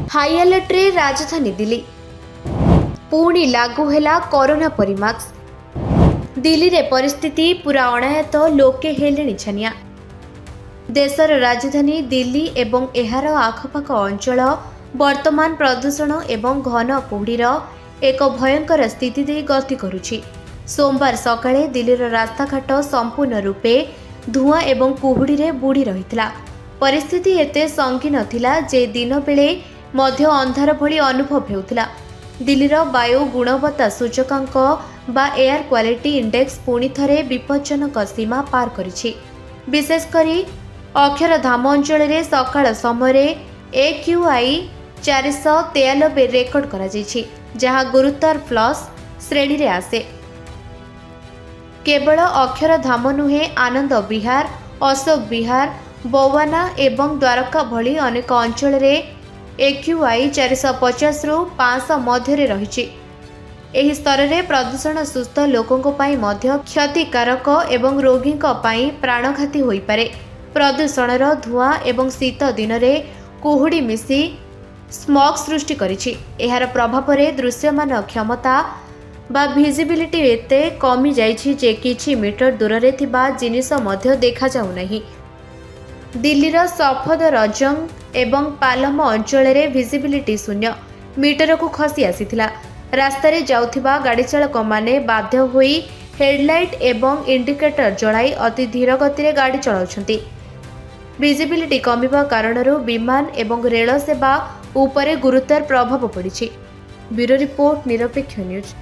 High alert रे राजधानी दिल्ली पुणी लागू हैला कोरोना परिमाक्स। दिल्ली रे परिस्थिति पूरा अणायत लोके हेलेनी छानिया। देशर राजधानी दिल्ली एवं एहार आखपाख अंचल वर्तमान प्रदूषण एवं घन कुहुड़ीर एक भयंकर स्थिति दे गति करुछि। सोमवार सकाळे दिल्लीर रास्ताघाट संपूर्ण रूपे धुआं एवं कुहुड़ी रे बुड़ी रहितला। परिस्थिति एते संगीन थिला जे दिन बेले मध्य अंधार भली अनुभव हेउथिला। दिल्लीर वायु गुणवत्ता सूचकांक बा एयर क्वालिटी इंडेक्स पुणी थरे विपज्जनक सीमा पार करिछि। विशेषकर अक्षरधाम अंचल रे सकाळ समय AQI 493 रेकर्ड करा जायछि, जहां गुरुतर प्लस श्रेणी रे आसे। केवल अक्षरधाम नुहे, आनंद विहार, अशोक विहार, बवाना एवं द्वारका भली अनेक अंचल रे AQI 450 रु 500 मध्य रही। एही स्तर रे प्रदूषण सुस्थ लोकों पाई मध्य क्षतिकारक एवं रोगी प्राणघाती होई पारे। प्रदूषणर धुआं एवं शीत दिन रे कुहुड़ी मिसी स्मॉग सृष्टि करिछि। एहार प्रभाव रे दृश्यमान क्षमता बा विजिबिलिटी एते कमी जाइछि जे किछि मीटर दूर रे थिबा जिनिस मध्य देखा जाउ नाही। दिल्लीर सफदरजंग एवं पालम अंचल रे विजिबिलिटी शून्य मीटर को खसी आसीथिला। रास्ता रे जाउथिबा गाड़ी चालक माने बाध्य होई हेडलाइट एवं इंडिकेटर जळाई अति धीर गति रे गाड़ी चलाउछंती। विजिबिलिटी कमिबा कारणरू विमान एवं रेल सेवा उपरे गुरुतर प्रभाव पड़िछि। ब्यूरो रिपोर्ट, निरपेक्ष न्यूज।